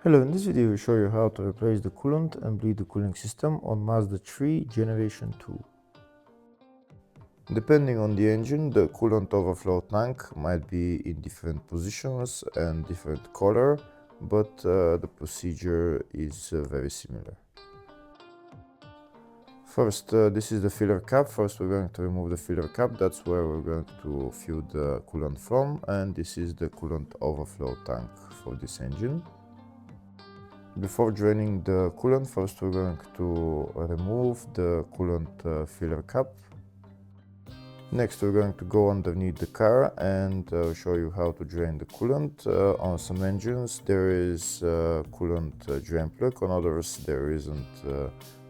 Hello, in this video we show you how to replace the coolant and bleed the cooling system on Mazda 3 Generation 2. Depending on the engine, the coolant overflow tank might be in different positions and different color, but the procedure is very similar. First, this is the filler cap. First we're going to remove the filler cap, that's where we're going to fill the coolant from, and this is the coolant overflow tank for this engine. Before draining the coolant, first we're going to remove the coolant filler cap. Next we're going to go underneath the car and show you how to drain the coolant. On some engines there is a coolant drain plug, on others there isn't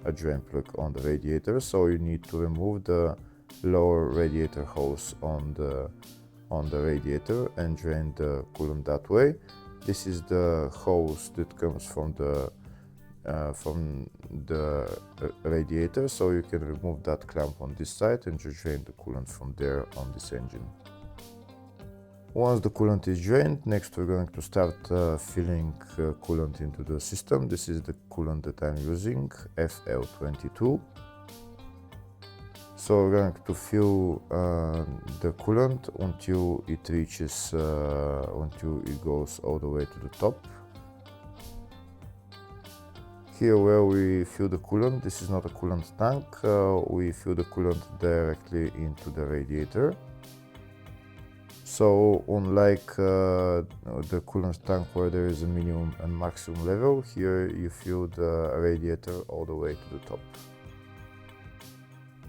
a drain plug on the radiator, so you need to remove the lower radiator hose on the radiator and drain the coolant that way. This is the hose that comes from the radiator, so you can remove that clamp on this side and just drain the coolant from there on this engine. Once the coolant is drained, next we're going to start filling coolant into the system. This is the coolant that I'm using, FL22. So we're going to fill the coolant until it reaches, until it goes all the way to the top. Here where we fill the coolant, this is not a coolant tank, we fill the coolant directly into the radiator. So unlike the coolant tank where there is a minimum and maximum level, here you fill the radiator all the way to the top.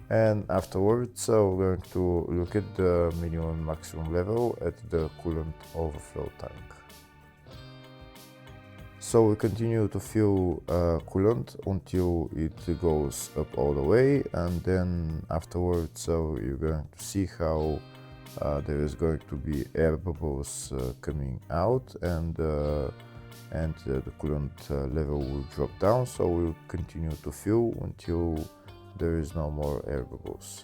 And afterwards we're going to look at the minimum and maximum level at the coolant overflow tank. So we continue to fill coolant until it goes up all the way, and then afterwards you're going to see how there is going to be air bubbles coming out, and the coolant level will drop down. So we'll continue to fill until there is no more air bubbles.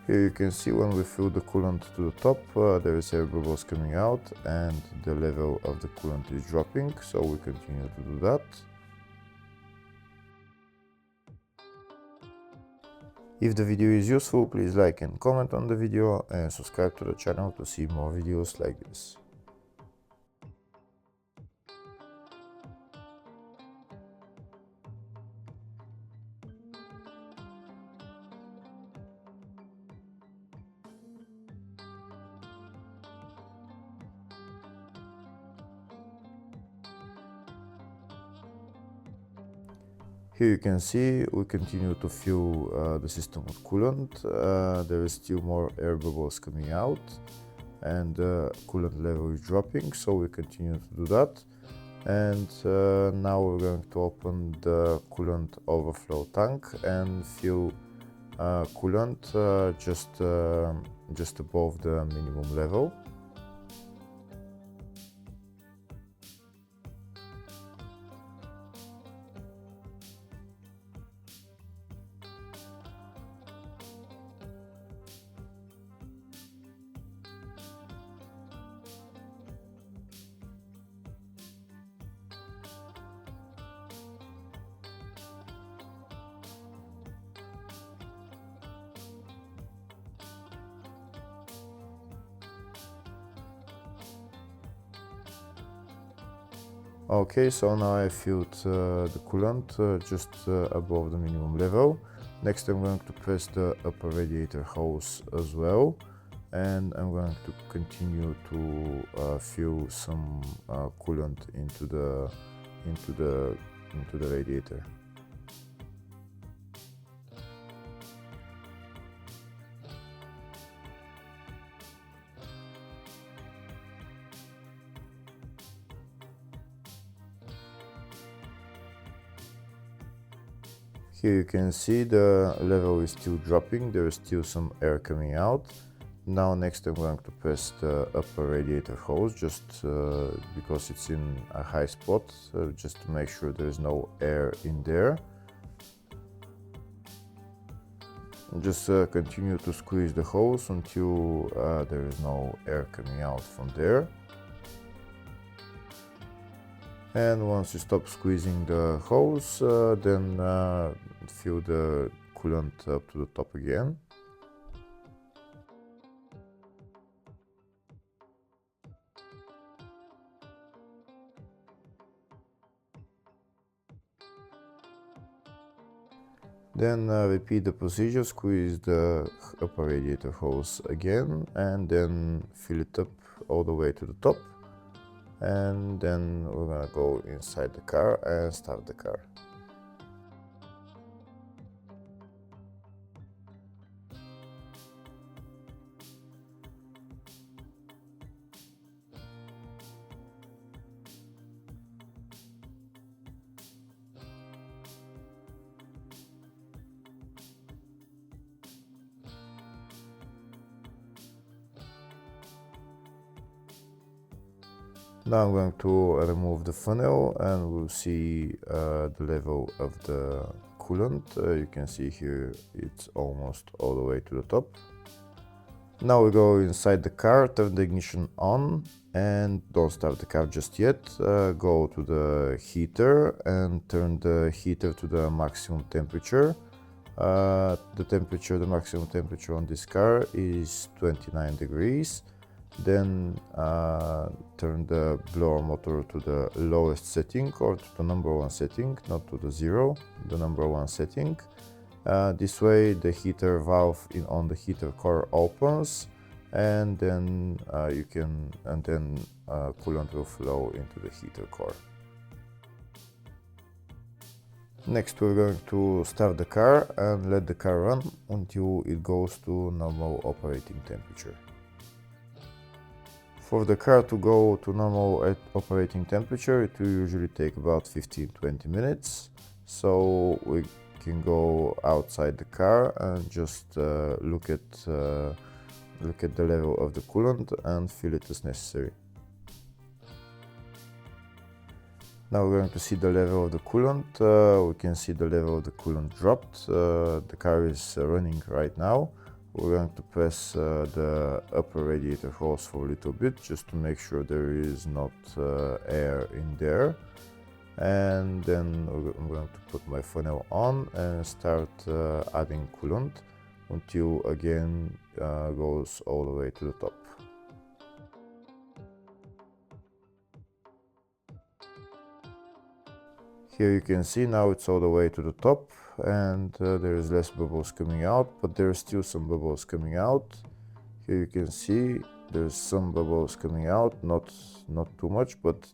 Here you can see when we fill the coolant to the top, there is air bubbles coming out and the level of the coolant is dropping, so we continue to do that. If the video is useful, please like and comment on the video and subscribe to the channel to see more videos like this. Here you can see we continue to fill the system with coolant. There is still more air bubbles coming out and the coolant level is dropping, so we continue to do that. And now we're going to open the coolant overflow tank and fill coolant just above the minimum level. Okay, so now I filled the coolant just above the minimum level. Next I'm going to press the upper radiator hose as well, and I'm going to continue to fill some coolant into the radiator. Here you can see the level is still dropping, there is still some air coming out. Now next I'm going to press the upper radiator hose just because it's in a high spot, just to make sure there is no air in there. Just continue to squeeze the hose until there is no air coming out from there. And once you stop squeezing the hose, then fill the coolant up to the top again. Then repeat the procedure, squeeze the upper radiator hose again, and then fill it up all the way to the top. And then we're gonna go inside the car and start the car. Now I'm going to remove the funnel and we'll see the level of the coolant. You can see here it's almost all the way to the top. Now we go inside the car, turn the ignition on and don't start the car just yet. Go to the heater and turn the heater to the maximum temperature. The maximum temperature on this car is 29 degrees. Then turn the blower motor to the lowest setting or to the number one setting, not to the 0, the number one setting. This way the heater valve on the heater core opens, and then coolant will flow into the heater core. Next we're going to start the car and let the car run until it goes to normal operating temperature. For the car to go to normal operating temperature, it will usually take about 15-20 minutes. So we can go outside the car and just look at the level of the coolant and fill it as necessary. Now we're going to see the level of the coolant. We can see the level of the coolant dropped. The car is running right now. We're going to press the upper radiator hose for a little bit just to make sure there is not air in there. And then I'm going to put my funnel on and start adding coolant until again goes all the way to the top. Here you can see now it's all the way to the top and there is less bubbles coming out, but there are still some bubbles coming out. Here you can see there's some bubbles coming out, not too much, but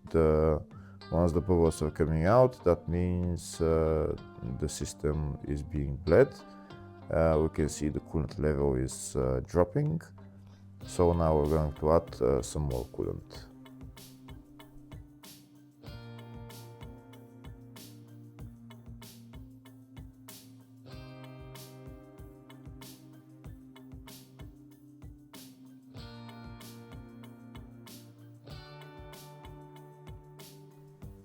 once the bubbles are coming out, that means the system is being bled. We can see the coolant level is dropping. So now we're going to add some more coolant.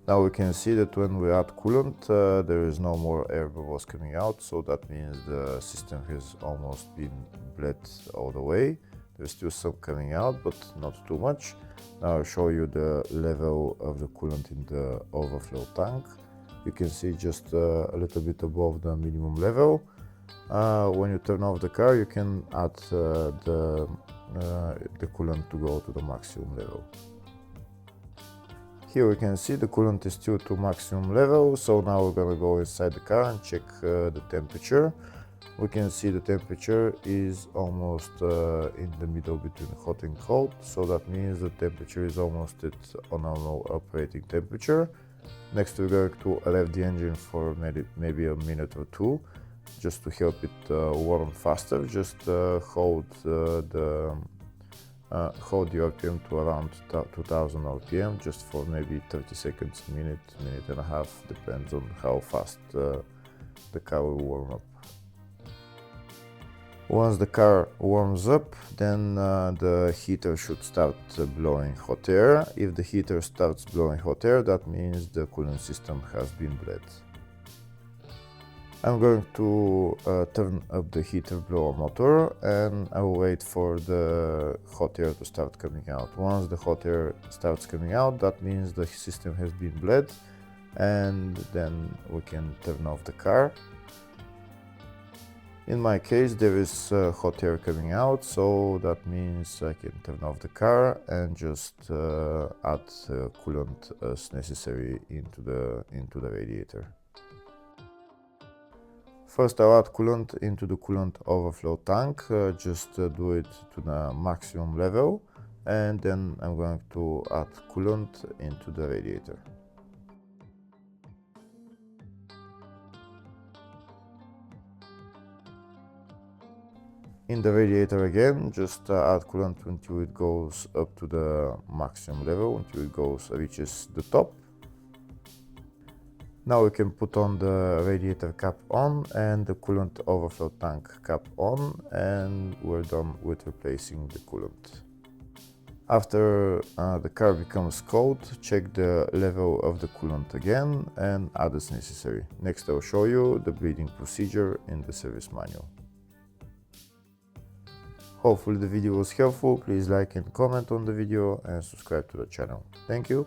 Now we can see that when we add coolant, there is no more air bubbles coming out, so that means the system has almost been bled all the way. There's still some coming out, but not too much. Now I'll show you the level of the coolant in the overflow tank. You can see just a little bit above the minimum level. When you turn off the car, you can add the coolant to go to the maximum level. Here we can see the coolant is still to maximum level, so now we're gonna go inside the car and check the temperature. We can see the temperature is almost in the middle between hot and cold, so that means the temperature is almost at a normal operating temperature. Next we're going to rev the engine for maybe a minute or two, just to help it warm faster. Just hold the RPM to around 2000 RPM, just for maybe 30 seconds, minute and a half, depends on how fast the car will warm up. Once the car warms up, then the heater should start blowing hot air. If the heater starts blowing hot air, that means the coolant system has been bled. I'm going to turn up the heater blower motor, and I will wait for the hot air to start coming out. Once the hot air starts coming out, that means the system has been bled, and then we can turn off the car. In my case, there is hot air coming out, so that means I can turn off the car and just add coolant as necessary into the radiator. First, I'll add coolant into the coolant overflow tank, just do it to the maximum level, and then I'm going to add coolant into the radiator. In the radiator again, just add coolant until it goes up to the maximum level, until it reaches the top. Now we can put on the radiator cap on and the coolant overflow tank cap on, and we're done with replacing the coolant. After the car becomes cold, check the level of the coolant again and add as necessary. Next I'll show you the bleeding procedure in the service manual. Hopefully the video was helpful. Please like and comment on the video and subscribe to the channel. Thank you.